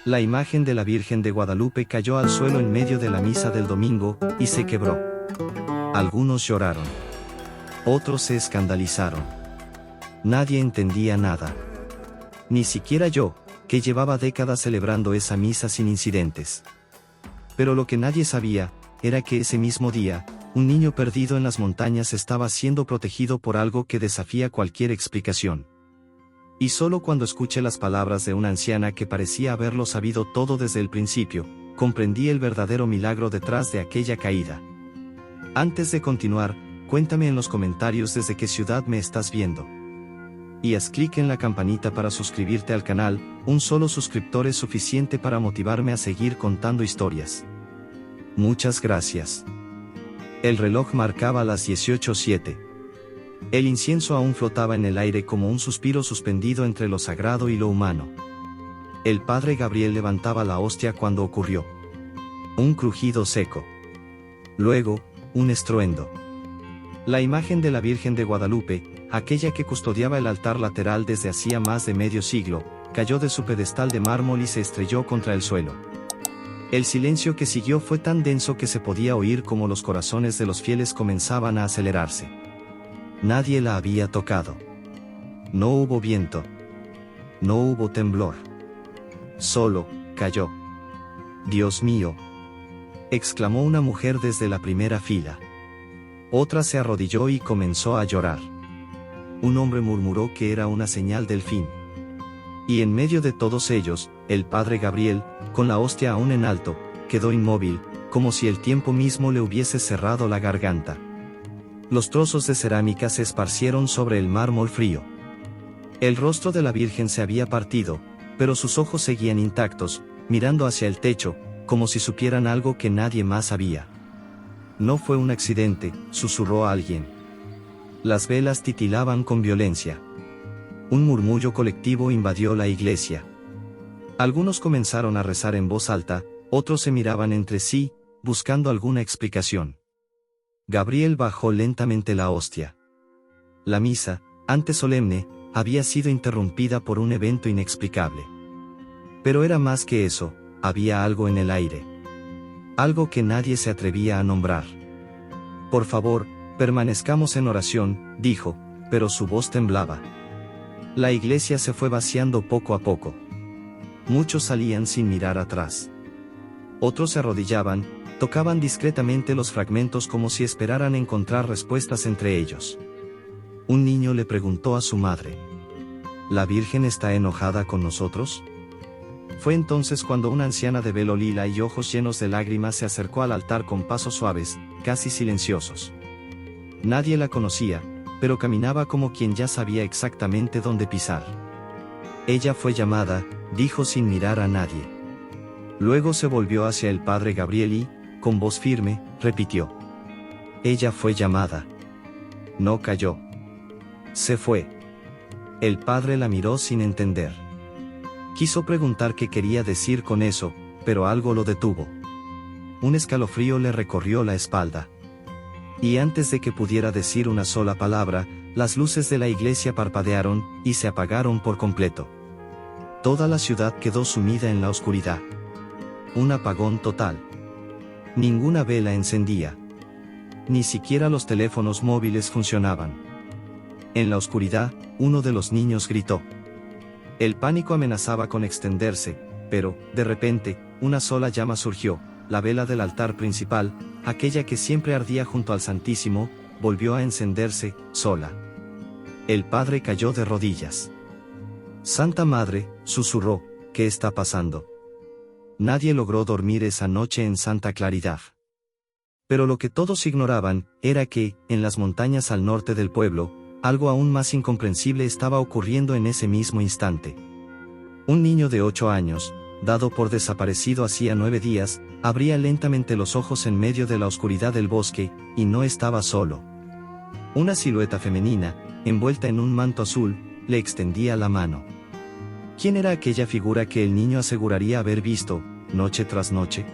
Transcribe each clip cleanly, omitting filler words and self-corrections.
La imagen de la Virgen de Guadalupe cayó al suelo en medio de la misa del domingo, y se quebró. Algunos lloraron. Otros se escandalizaron. Nadie entendía nada. Ni siquiera yo, que llevaba décadas celebrando esa misa sin incidentes. Pero lo que nadie sabía, era que ese mismo día, un niño perdido en las montañas estaba siendo protegido por algo que desafía cualquier explicación. Y solo cuando escuché las palabras de una anciana que parecía haberlo sabido todo desde el principio, comprendí el verdadero milagro detrás de aquella caída. Antes de continuar, cuéntame en los comentarios desde qué ciudad me estás viendo. Y haz clic en la campanita para suscribirte al canal, un solo suscriptor es suficiente para motivarme a seguir contando historias. Muchas gracias. El reloj marcaba las 18:07. El incienso aún flotaba en el aire como un suspiro suspendido entre lo sagrado y lo humano. El padre Gabriel levantaba la hostia cuando ocurrió. Un crujido seco. Luego, un estruendo. La imagen de la Virgen de Guadalupe, aquella que custodiaba el altar lateral desde hacía más de medio siglo, cayó de su pedestal de mármol y se estrelló contra el suelo. El silencio que siguió fue tan denso que se podía oír como los corazones de los fieles comenzaban a acelerarse. Nadie la había tocado. No hubo viento. No hubo temblor. Solo, cayó. «Dios mío», exclamó una mujer desde la primera fila. Otra se arrodilló y comenzó a llorar. Un hombre murmuró que era una señal del fin. Y en medio de todos ellos, el padre Gabriel, con la hostia aún en alto, quedó inmóvil, como si el tiempo mismo le hubiese cerrado la garganta. Los trozos de cerámica se esparcieron sobre el mármol frío. El rostro de la Virgen se había partido, pero sus ojos seguían intactos, mirando hacia el techo, como si supieran algo que nadie más sabía. «No fue un accidente», susurró alguien. Las velas titilaban con violencia. Un murmullo colectivo invadió la iglesia. Algunos comenzaron a rezar en voz alta, otros se miraban entre sí, buscando alguna explicación. Gabriel bajó lentamente la hostia. La misa, antes solemne, había sido interrumpida por un evento inexplicable. Pero era más que eso, había algo en el aire. Algo que nadie se atrevía a nombrar. «Por favor, permanezcamos en oración», dijo, pero su voz temblaba. La iglesia se fue vaciando poco a poco. Muchos salían sin mirar atrás. Otros se arrodillaban, tocaban discretamente los fragmentos como si esperaran encontrar respuestas entre ellos. Un niño le preguntó a su madre: «¿La Virgen está enojada con nosotros?». Fue entonces cuando una anciana de velo lila y ojos llenos de lágrimas se acercó al altar con pasos suaves, casi silenciosos. Nadie la conocía, pero caminaba como quien ya sabía exactamente dónde pisar. «Ella fue llamada», dijo sin mirar a nadie. Luego se volvió hacia el padre Gabriel y, con voz firme, repitió: «Ella fue llamada». No cayó. Se fue. El padre la miró sin entender. Quiso preguntar qué quería decir con eso, pero algo lo detuvo. Un escalofrío le recorrió la espalda. Y antes de que pudiera decir una sola palabra, las luces de la iglesia parpadearon, y se apagaron por completo. Toda la ciudad quedó sumida en la oscuridad. Un apagón total. Ninguna vela encendía. Ni siquiera los teléfonos móviles funcionaban. En la oscuridad, uno de los niños gritó. El pánico amenazaba con extenderse, pero, de repente, una sola llama surgió. La vela del altar principal, aquella que siempre ardía junto al Santísimo, volvió a encenderse, sola. El padre cayó de rodillas. «Santa Madre», susurró, «¿qué está pasando?». Nadie logró dormir esa noche en santa claridad. Pero lo que todos ignoraban, era que, en las montañas al norte del pueblo, algo aún más incomprensible estaba ocurriendo en ese mismo instante. Un niño de 8 años, dado por desaparecido hacía 9 días, abría lentamente los ojos en medio de la oscuridad del bosque, y no estaba solo. Una silueta femenina, envuelta en un manto azul, le extendía la mano. ¿Quién era aquella figura que el niño aseguraría haber visto, noche tras noche?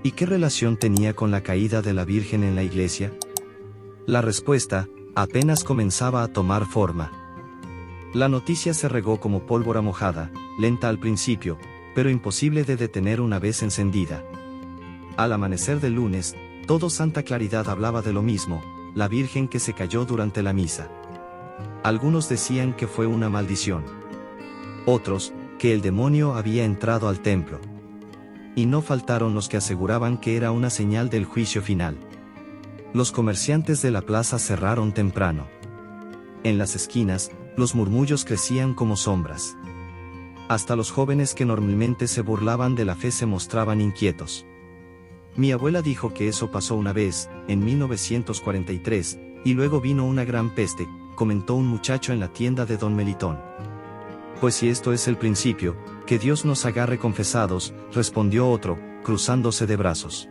¿Y qué relación tenía con la caída de la Virgen en la iglesia? La respuesta apenas comenzaba a tomar forma. La noticia se regó como pólvora mojada, lenta al principio, pero imposible de detener una vez encendida. Al amanecer del lunes, todo Santa Claridad hablaba de lo mismo, la Virgen que se cayó durante la misa. Algunos decían que fue una maldición. Otros, que el demonio había entrado al templo. Y no faltaron los que aseguraban que era una señal del juicio final. Los comerciantes de la plaza cerraron temprano. En las esquinas, los murmullos crecían como sombras. Hasta los jóvenes que normalmente se burlaban de la fe se mostraban inquietos. Mi abuela dijo que eso pasó una vez, en 1943, y luego vino una gran peste, comentó un muchacho en la tienda de Don Melitón. Pues si esto es el principio, que Dios nos agarre confesados, respondió otro, cruzándose de brazos.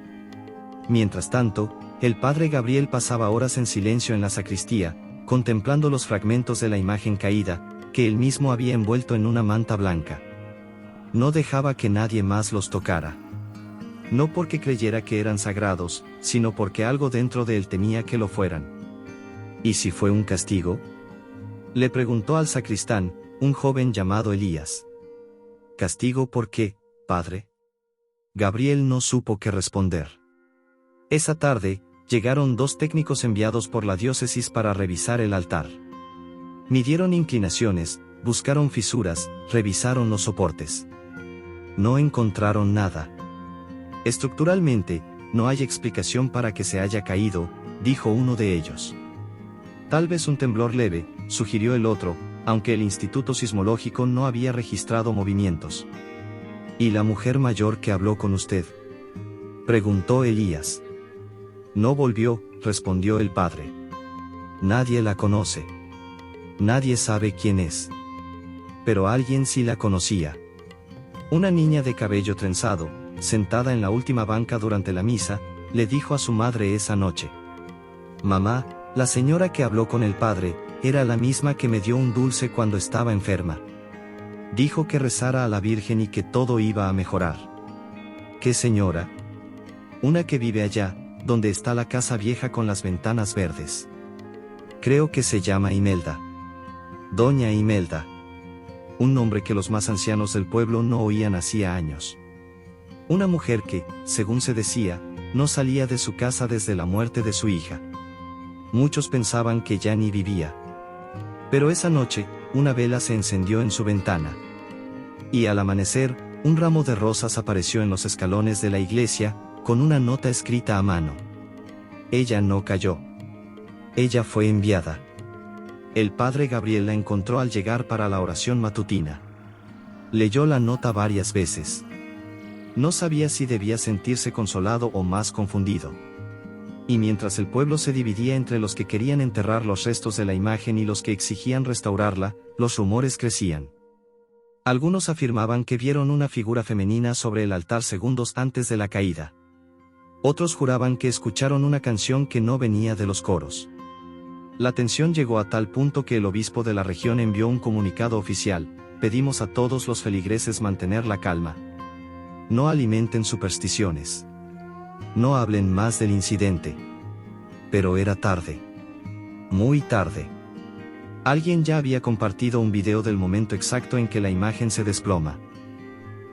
Mientras tanto, el padre Gabriel pasaba horas en silencio en la sacristía, contemplando los fragmentos de la imagen caída, que él mismo había envuelto en una manta blanca. No dejaba que nadie más los tocara. No porque creyera que eran sagrados, sino porque algo dentro de él temía que lo fueran. ¿Y si fue un castigo? Le preguntó al sacristán, un joven llamado Elías. ¿Castigo por qué, padre? Gabriel no supo qué responder. Esa tarde, llegaron 2 técnicos enviados por la diócesis para revisar el altar. Midieron inclinaciones, buscaron fisuras, revisaron los soportes. No encontraron nada. Estructuralmente, no hay explicación para que se haya caído, dijo uno de ellos. Tal vez un temblor leve, sugirió el otro, aunque el Instituto Sismológico no había registrado movimientos. ¿Y la mujer mayor que habló con usted?, preguntó Elías. No volvió, respondió el padre. Nadie la conoce. Nadie sabe quién es. Pero alguien sí la conocía. Una niña de cabello trenzado, sentada en la última banca durante la misa, le dijo a su madre esa noche: «Mamá, la señora que habló con el padre, era la misma que me dio un dulce cuando estaba enferma. Dijo que rezara a la Virgen y que todo iba a mejorar». «¿Qué señora?» «Una que vive allá, donde está la casa vieja con las ventanas verdes. Creo que se llama Imelda. Doña Imelda». Un nombre que los más ancianos del pueblo no oían hacía años. Una mujer que, según se decía, no salía de su casa desde la muerte de su hija. Muchos pensaban que ya ni vivía. Pero esa noche, una vela se encendió en su ventana. Y al amanecer, un ramo de rosas apareció en los escalones de la iglesia, con una nota escrita a mano. Ella no cayó. Ella fue enviada. El padre Gabriel la encontró al llegar para la oración matutina. Leyó la nota varias veces. No sabía si debía sentirse consolado o más confundido. Y mientras el pueblo se dividía entre los que querían enterrar los restos de la imagen y los que exigían restaurarla, los rumores crecían. Algunos afirmaban que vieron una figura femenina sobre el altar segundos antes de la caída. Otros juraban que escucharon una canción que no venía de los coros. La tensión llegó a tal punto que el obispo de la región envió un comunicado oficial: «Pedimos a todos los feligreses mantener la calma. No alimenten supersticiones. No hablen más del incidente». Pero era tarde. Muy tarde. Alguien ya había compartido un video del momento exacto en que la imagen se desploma.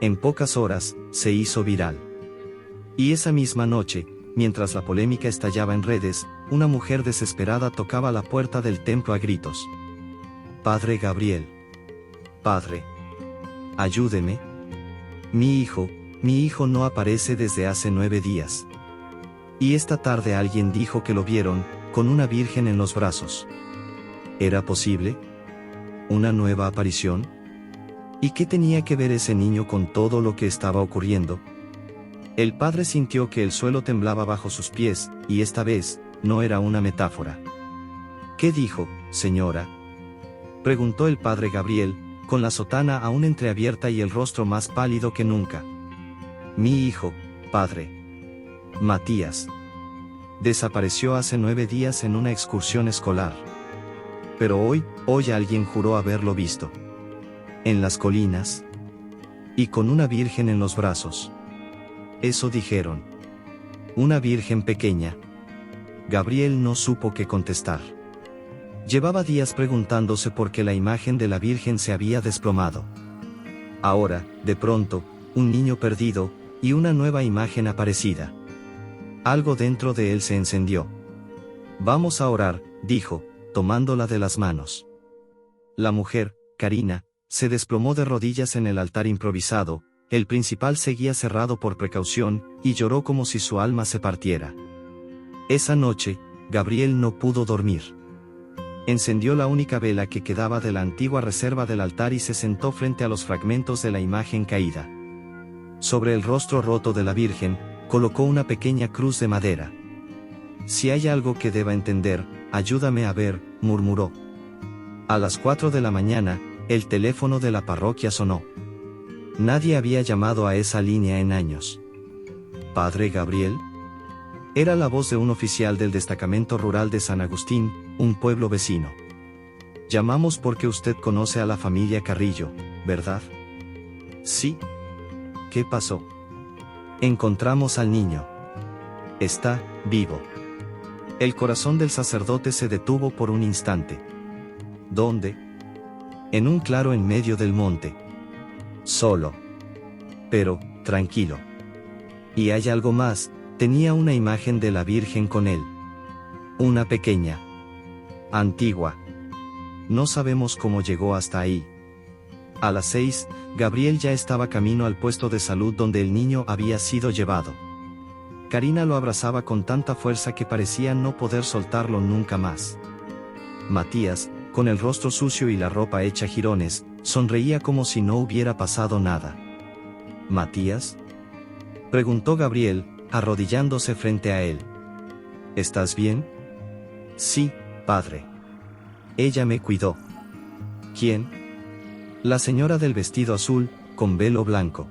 En pocas horas, se hizo viral. Y esa misma noche, mientras la polémica estallaba en redes, una mujer desesperada tocaba la puerta del templo a gritos. «Padre Gabriel. Padre. Ayúdeme. Mi hijo no aparece desde hace 9 días. Y esta tarde alguien dijo que lo vieron, con una virgen en los brazos». ¿Era posible? ¿Una nueva aparición? ¿Y qué tenía que ver ese niño con todo lo que estaba ocurriendo? El padre sintió que el suelo temblaba bajo sus pies, y esta vez, no era una metáfora. «¿Qué dijo, señora?», preguntó el padre Gabriel, con la sotana aún entreabierta y el rostro más pálido que nunca. «Mi hijo, padre. Matías. Desapareció hace 9 días en una excursión escolar. Pero hoy alguien juró haberlo visto. En las colinas. Y con una virgen en los brazos. Eso dijeron. Una virgen pequeña». Gabriel no supo qué contestar. Llevaba días preguntándose por qué la imagen de la Virgen se había desplomado. Ahora, de pronto, un niño perdido, y una nueva imagen aparecida. Algo dentro de él se encendió. Vamos a orar, dijo, tomándola de las manos. La mujer, Karina, se desplomó de rodillas en el altar improvisado, el principal seguía cerrado por precaución, y lloró como si su alma se partiera. Esa noche, Gabriel no pudo dormir. Encendió la única vela que quedaba de la antigua reserva del altar y se sentó frente a los fragmentos de la imagen caída. Sobre el rostro roto de la Virgen, colocó una pequeña cruz de madera. Si hay algo que deba entender, ayúdame a ver, murmuró. A las 4 de la mañana, el teléfono de la parroquia sonó. Nadie había llamado a esa línea en años. ¿Padre Gabriel? Era la voz de un oficial del destacamento rural de San Agustín, un pueblo vecino. Llamamos porque usted conoce a la familia Carrillo, ¿verdad? Sí. ¿Qué pasó? Encontramos al niño. Está vivo. El corazón del sacerdote se detuvo por un instante. ¿Dónde? En un claro en medio del monte. Solo. Pero, tranquilo. Y hay algo más, tenía una imagen de la Virgen con él. Una pequeña. Antigua. No sabemos cómo llegó hasta ahí. A las 6, Gabriel ya estaba camino al puesto de salud donde el niño había sido llevado. Karina lo abrazaba con tanta fuerza que parecía no poder soltarlo nunca más. Matías, con el rostro sucio y la ropa hecha jirones, sonreía como si no hubiera pasado nada. ¿Matías? Preguntó Gabriel, arrodillándose frente a él. ¿Estás bien? Sí, padre. Ella me cuidó. ¿Quién? La señora del vestido azul, con velo blanco.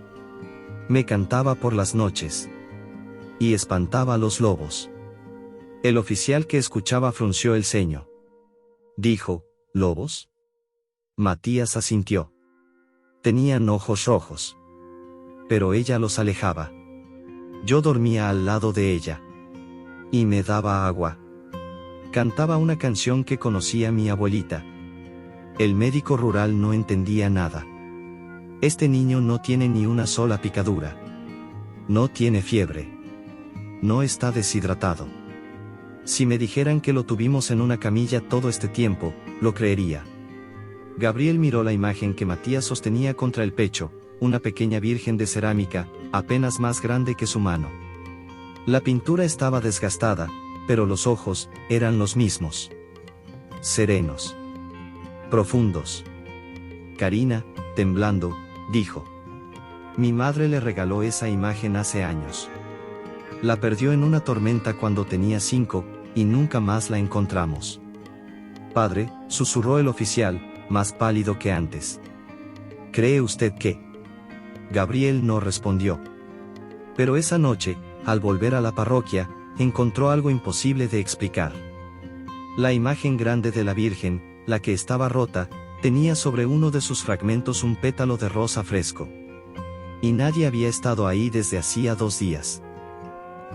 Me cantaba por las noches. Y espantaba a los lobos. El oficial que escuchaba frunció el ceño. Dijo, ¿lobos? Matías asintió. Tenían ojos rojos. Pero ella los alejaba. Yo dormía al lado de ella. Y me daba agua. Cantaba una canción que conocía mi abuelita. El médico rural no entendía nada. Este niño no tiene ni una sola picadura. No tiene fiebre. No está deshidratado. Si me dijeran que lo tuvimos en una camilla todo este tiempo, lo creería. Gabriel miró la imagen que Matías sostenía contra el pecho, una pequeña virgen de cerámica, apenas más grande que su mano. La pintura estaba desgastada, pero los ojos eran los mismos. Serenos. Profundos. Karina, temblando, dijo. Mi madre le regaló esa imagen hace años. La perdió en una tormenta cuando tenía 5, y nunca más la encontramos. Padre, susurró el oficial, más pálido que antes. ¿Cree usted que? Gabriel no respondió. Pero esa noche, al volver a la parroquia, encontró algo imposible de explicar. La imagen grande de la Virgen, la que estaba rota, tenía sobre uno de sus fragmentos un pétalo de rosa fresco. Y nadie había estado ahí desde hacía 2 días.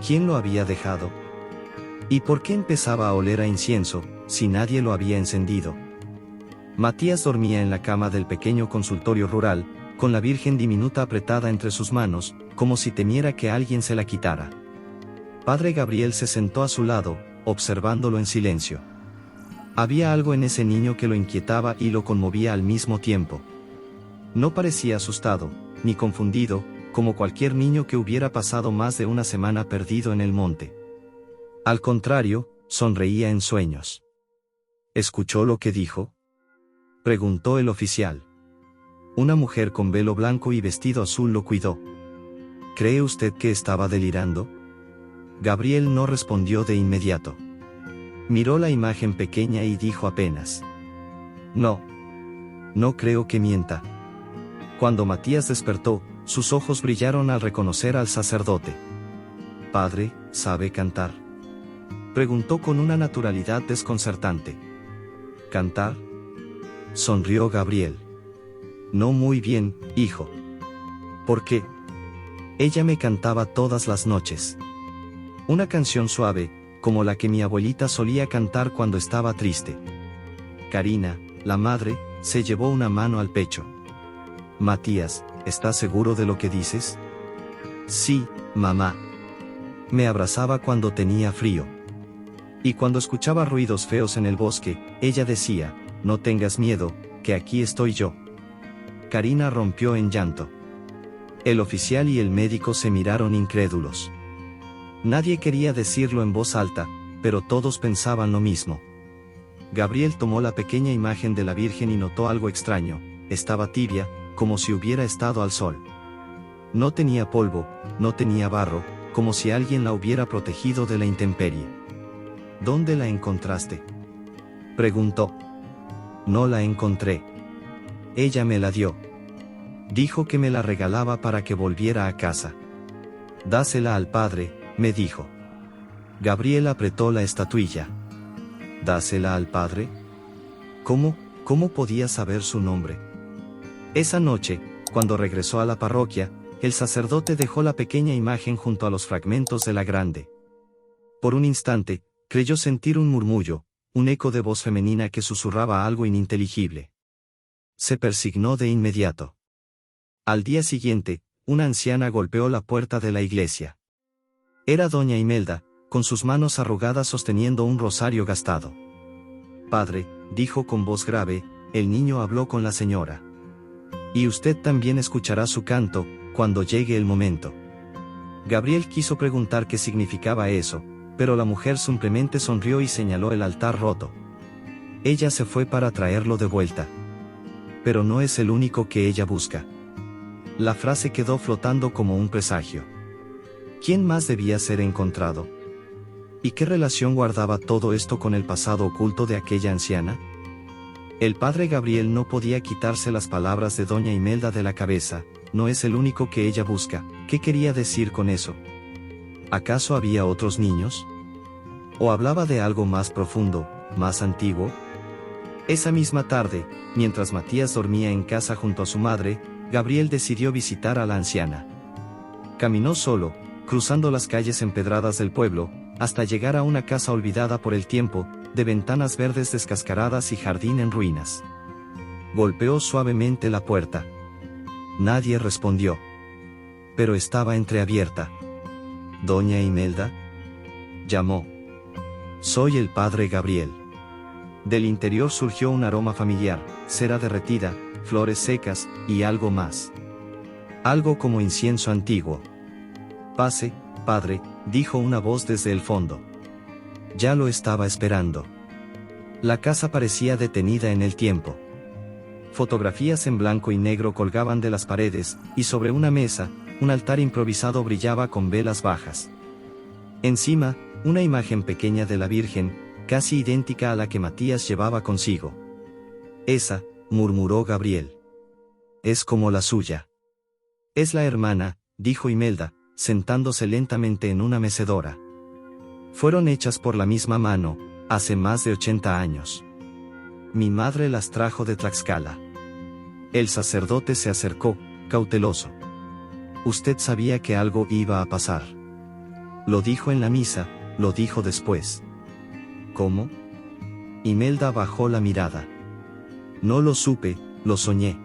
¿Quién lo había dejado? ¿Y por qué empezaba a oler a incienso, si nadie lo había encendido? Matías dormía en la cama del pequeño consultorio rural, con la Virgen diminuta apretada entre sus manos, como si temiera que alguien se la quitara. Padre Gabriel se sentó a su lado, observándolo en silencio. Había algo en ese niño que lo inquietaba y lo conmovía al mismo tiempo. No parecía asustado, ni confundido, como cualquier niño que hubiera pasado más de una semana perdido en el monte. Al contrario, sonreía en sueños. ¿Escuchó lo que dijo? Preguntó el oficial. Una mujer con velo blanco y vestido azul lo cuidó. ¿Cree usted que estaba delirando? Gabriel no respondió de inmediato. Miró la imagen pequeña y dijo apenas. No. No creo que mienta. Cuando Matías despertó, sus ojos brillaron al reconocer al sacerdote. Padre, ¿sabe cantar? Preguntó con una naturalidad desconcertante. ¿Cantar? Sonrió Gabriel. No muy bien, hijo. ¿Por qué? Ella me cantaba todas las noches. Una canción suave, como la que mi abuelita solía cantar cuando estaba triste. Karina, la madre, se llevó una mano al pecho. Matías, ¿estás seguro de lo que dices? Sí, mamá. Me abrazaba cuando tenía frío. Y cuando escuchaba ruidos feos en el bosque, ella decía, no tengas miedo, que aquí estoy yo. Karina rompió en llanto. El oficial y el médico se miraron incrédulos. Nadie quería decirlo en voz alta, pero todos pensaban lo mismo. Gabriel tomó la pequeña imagen de la Virgen y notó algo extraño, estaba tibia, como si hubiera estado al sol. No tenía polvo, no tenía barro, como si alguien la hubiera protegido de la intemperie. ¿Dónde la encontraste?, preguntó. No la encontré. Ella me la dio. Dijo que me la regalaba para que volviera a casa. Dásela al padre, me dijo. Gabriel apretó la estatuilla. ¿Dásela al padre? ¿Cómo podía saber su nombre? Esa noche, cuando regresó a la parroquia, el sacerdote dejó la pequeña imagen junto a los fragmentos de la grande. Por un instante, creyó sentir un murmullo, un eco de voz femenina que susurraba algo ininteligible. Se persignó de inmediato. Al día siguiente, una anciana golpeó la puerta de la iglesia. Era doña Imelda, con sus manos arrugadas sosteniendo un rosario gastado. Padre, dijo con voz grave, el niño habló con la señora. Y usted también escuchará su canto, cuando llegue el momento. Gabriel quiso preguntar qué significaba eso, pero la mujer simplemente sonrió y señaló el altar roto. Ella se fue para traerlo de vuelta. Pero no es el único que ella busca. La frase quedó flotando como un presagio. ¿Quién más debía ser encontrado? ¿Y qué relación guardaba todo esto con el pasado oculto de aquella anciana? El padre Gabriel no podía quitarse las palabras de doña Imelda de la cabeza, no es el único que ella busca. ¿Qué quería decir con eso? ¿Acaso había otros niños? ¿O hablaba de algo más profundo, más antiguo? Esa misma tarde, mientras Matías dormía en casa junto a su madre, Gabriel decidió visitar a la anciana. Caminó solo, cruzando las calles empedradas del pueblo, hasta llegar a una casa olvidada por el tiempo, de ventanas verdes descascaradas y jardín en ruinas. Golpeó suavemente la puerta. Nadie respondió. Pero estaba entreabierta. ¿Doña Imelda?, llamó. Soy el padre Gabriel. Del interior surgió un aroma familiar, cera derretida, flores secas, y algo más. Algo como incienso antiguo. Pase, padre, dijo una voz desde el fondo. Ya lo estaba esperando. La casa parecía detenida en el tiempo. Fotografías en blanco y negro colgaban de las paredes, y sobre una mesa, un altar improvisado brillaba con velas bajas. Encima, una imagen pequeña de la Virgen, casi idéntica a la que Matías llevaba consigo. Esa, murmuró Gabriel. Es como la suya. Es la hermana, dijo Imelda, sentándose lentamente en una mecedora. Fueron hechas por la misma mano, hace más de 80 años. Mi madre las trajo de Tlaxcala. El sacerdote se acercó, cauteloso. Usted sabía que algo iba a pasar. Lo dijo en la misa, lo dijo después. ¿Cómo? Imelda bajó la mirada. No lo supe, lo soñé.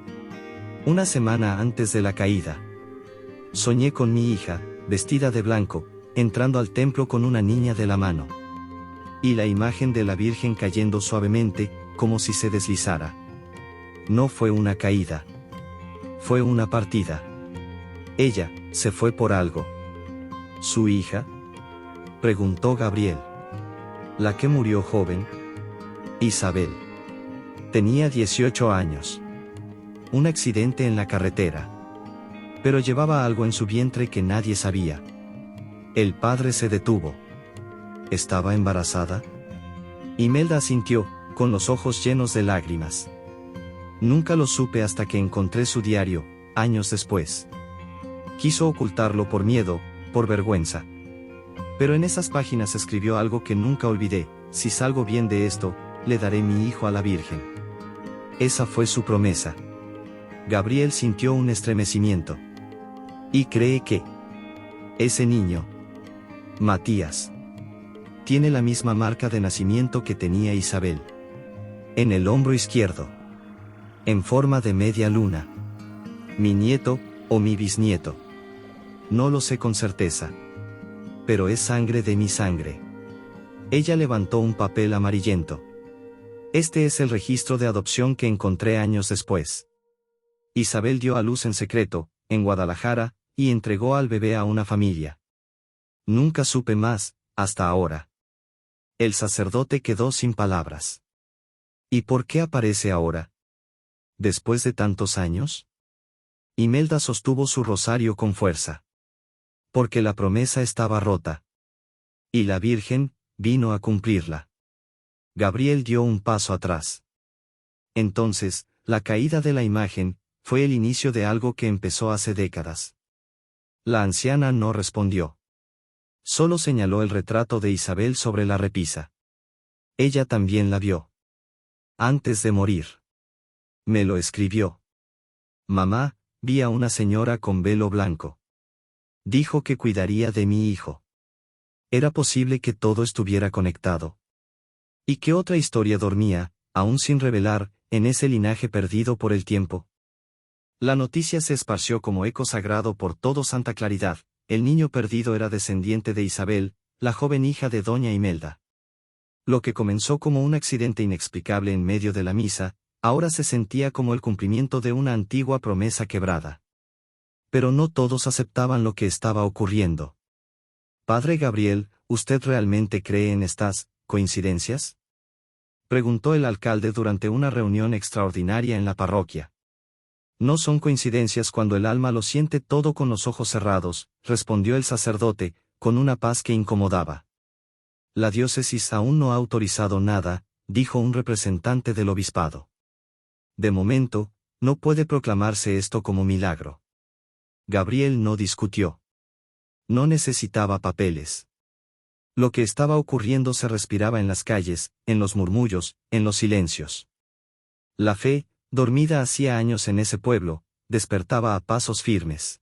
Una semana antes de la caída. Soñé con mi hija, vestida de blanco, entrando al templo con una niña de la mano. Y la imagen de la Virgen cayendo suavemente, como si se deslizara. No fue una caída. Fue una partida. Ella, se fue por algo. ¿Su hija?, preguntó Gabriel. ¿La que murió joven? Isabel. Tenía 18 años. Un accidente en la carretera. Pero llevaba algo en su vientre que nadie sabía. El padre se detuvo. ¿Estaba embarazada? Imelda asintió, con los ojos llenos de lágrimas. Nunca lo supe hasta que encontré su diario, años después. Quiso ocultarlo por miedo, por vergüenza. Pero en esas páginas escribió algo que nunca olvidé: si salgo bien de esto, le daré mi hijo a la Virgen. Esa fue su promesa. Gabriel sintió un estremecimiento. Y cree que ese niño, Matías, tiene la misma marca de nacimiento que tenía Isabel. En el hombro izquierdo. En forma de media luna. Mi nieto, ¿O mi bisnieto? No lo sé con certeza. Pero es sangre de mi sangre. Ella levantó un papel amarillento. Este es el registro de adopción que encontré años después. Isabel dio a luz en secreto, en Guadalajara, y entregó al bebé a una familia. Nunca supe más, hasta ahora. El sacerdote quedó sin palabras. ¿Y por qué aparece ahora? ¿Después de tantos años? Imelda sostuvo su rosario con fuerza. Porque la promesa estaba rota. Y la Virgen vino a cumplirla. Gabriel dio un paso atrás. Entonces, la caída de la imagen fue el inicio de algo que empezó hace décadas. La anciana no respondió. Solo señaló el retrato de Isabel sobre la repisa. Ella también la vio. Antes de morir. Me lo escribió. Mamá, vi a una señora con velo blanco. Dijo que cuidaría de mi hijo. Era posible que todo estuviera conectado. Y que otra historia dormía, aún sin revelar, en ese linaje perdido por el tiempo. La noticia se esparció como eco sagrado por todo Santa Claridad. El niño perdido era descendiente de Isabel, la joven hija de doña Imelda. Lo que comenzó como un accidente inexplicable en medio de la misa, ahora se sentía como el cumplimiento de una antigua promesa quebrada. Pero no todos aceptaban lo que estaba ocurriendo. Padre Gabriel, ¿usted realmente cree en estas coincidencias? Preguntó el alcalde durante una reunión extraordinaria en la parroquia. No son coincidencias cuando el alma lo siente todo con los ojos cerrados, respondió el sacerdote, con una paz que incomodaba. La diócesis aún no ha autorizado nada, dijo un representante del obispado. De momento, no puede proclamarse esto como milagro. Gabriel no discutió. No necesitaba papeles. Lo que estaba ocurriendo se respiraba en las calles, en los murmullos, en los silencios. La fe, dormida hacía años en ese pueblo, despertaba a pasos firmes.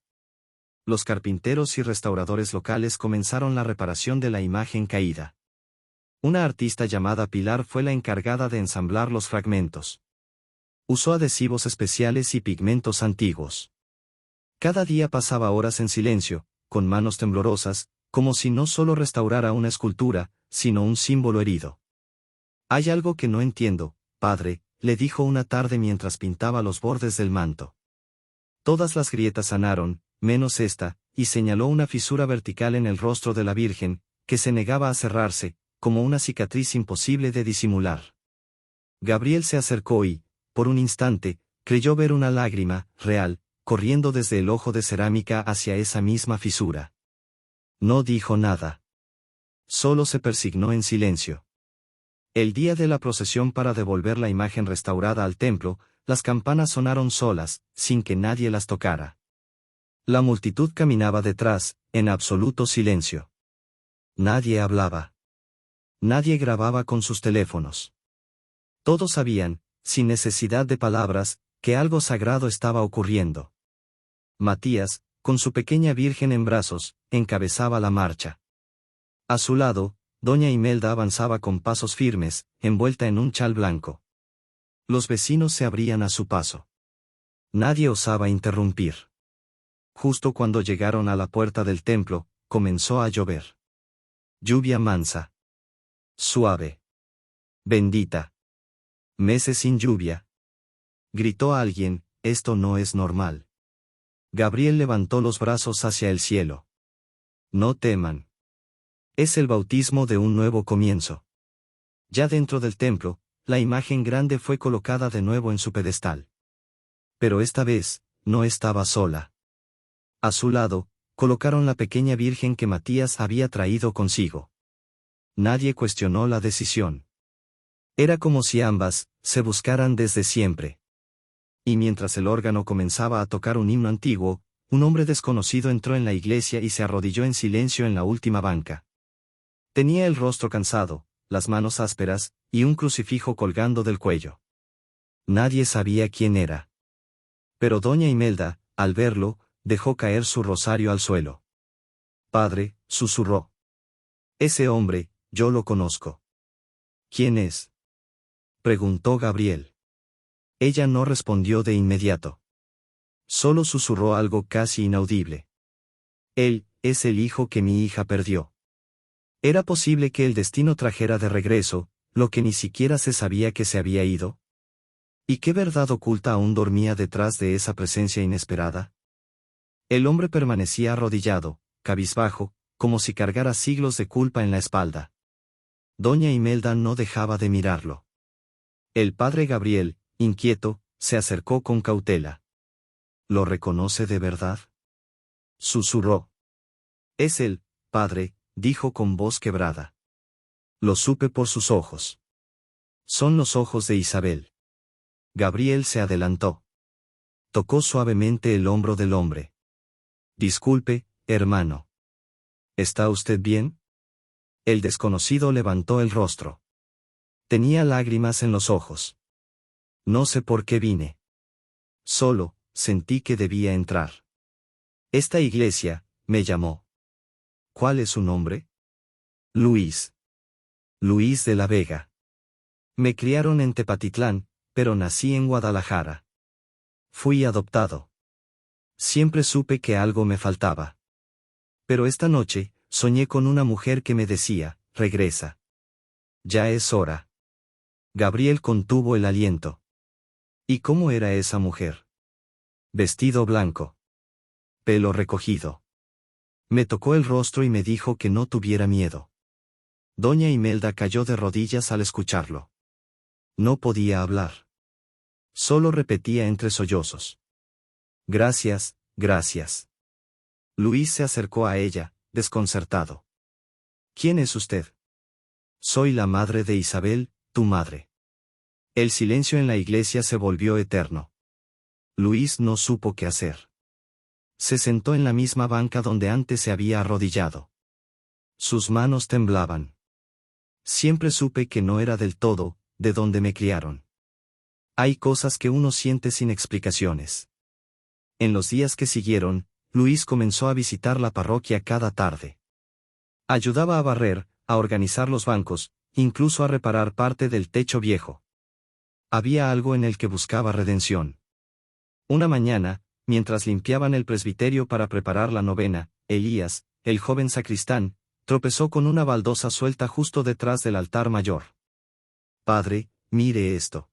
Los carpinteros y restauradores locales comenzaron la reparación de la imagen caída. Una artista llamada Pilar fue la encargada de ensamblar los fragmentos. Usó adhesivos especiales y pigmentos antiguos. Cada día pasaba horas en silencio, con manos temblorosas, como si no solo restaurara una escultura, sino un símbolo herido. Hay algo que no entiendo, padre, le dijo una tarde mientras pintaba los bordes del manto. Todas las grietas sanaron, menos esta, y señaló una fisura vertical en el rostro de la Virgen, que se negaba a cerrarse, como una cicatriz imposible de disimular. Gabriel se acercó y, por un instante, creyó ver una lágrima, real, corriendo desde el ojo de cerámica hacia esa misma fisura. No dijo nada. Solo se persignó en silencio. El día de la procesión para devolver la imagen restaurada al templo, las campanas sonaron solas, sin que nadie las tocara. La multitud caminaba detrás, en absoluto silencio. Nadie hablaba. Nadie grababa con sus teléfonos. Todos sabían, sin necesidad de palabras, que algo sagrado estaba ocurriendo. Matías, con su pequeña Virgen en brazos, encabezaba la marcha. A su lado, doña Imelda avanzaba con pasos firmes, envuelta en un chal blanco. Los vecinos se abrían a su paso. Nadie osaba interrumpir. Justo cuando llegaron a la puerta del templo, comenzó a llover. Lluvia mansa. Suave. Bendita. Meses sin lluvia. Gritó alguien, esto no es normal. Gabriel levantó los brazos hacia el cielo. No teman. Es el bautismo de un nuevo comienzo. Ya dentro del templo, la imagen grande fue colocada de nuevo en su pedestal. Pero esta vez, no estaba sola. A su lado, colocaron la pequeña Virgen que Matías había traído consigo. Nadie cuestionó la decisión. Era como si ambas se buscaran desde siempre. Y mientras el órgano comenzaba a tocar un himno antiguo, un hombre desconocido entró en la iglesia y se arrodilló en silencio en la última banca. Tenía el rostro cansado, las manos ásperas, y un crucifijo colgando del cuello. Nadie sabía quién era. Pero doña Imelda, al verlo, dejó caer su rosario al suelo. Padre, susurró. Ese hombre, yo lo conozco. ¿Quién es? Preguntó Gabriel. Ella no respondió de inmediato. Solo susurró algo casi inaudible. Él es el hijo que mi hija perdió. ¿Era posible que el destino trajera de regreso lo que ni siquiera se sabía que se había ido? ¿Y qué verdad oculta aún dormía detrás de esa presencia inesperada? El hombre permanecía arrodillado, cabizbajo, como si cargara siglos de culpa en la espalda. Doña Imelda no dejaba de mirarlo. El padre Gabriel, inquieto, se acercó con cautela. ¿Lo reconoce de verdad?, susurró. Es él, padre, dijo con voz quebrada. Lo supe por sus ojos. Son los ojos de Isabel. Gabriel se adelantó. Tocó suavemente el hombro del hombre. Disculpe, hermano. ¿Está usted bien? El desconocido levantó el rostro. Tenía lágrimas en los ojos. No sé por qué vine. Solo, sentí que debía entrar. Esta iglesia, me llamó. ¿Cuál es su nombre? Luis. Luis de la Vega. Me criaron en Tepatitlán, pero nací en Guadalajara. Fui adoptado. Siempre supe que algo me faltaba. Pero esta noche, soñé con una mujer que me decía, regresa. Ya es hora. Gabriel contuvo el aliento. ¿Y cómo era esa mujer? Vestido blanco. Pelo recogido. Me tocó el rostro y me dijo que no tuviera miedo. Doña Imelda cayó de rodillas al escucharlo. No podía hablar. Solo repetía entre sollozos. Gracias, gracias. Luis se acercó a ella, desconcertado. ¿Quién es usted? Soy la madre de Isabel, tu madre. El silencio en la iglesia se volvió eterno. Luis no supo qué hacer. Se sentó en la misma banca donde antes se había arrodillado. Sus manos temblaban. Siempre supe que no era del todo de donde me criaron. Hay cosas que uno siente sin explicaciones. En los días que siguieron, Luis comenzó a visitar la parroquia cada tarde. Ayudaba a barrer, a organizar los bancos, incluso a reparar parte del techo viejo. Había algo en el que buscaba redención. Una mañana, mientras limpiaban el presbiterio para preparar la novena, Elías, el joven sacristán, tropezó con una baldosa suelta justo detrás del altar mayor. Padre, mire esto.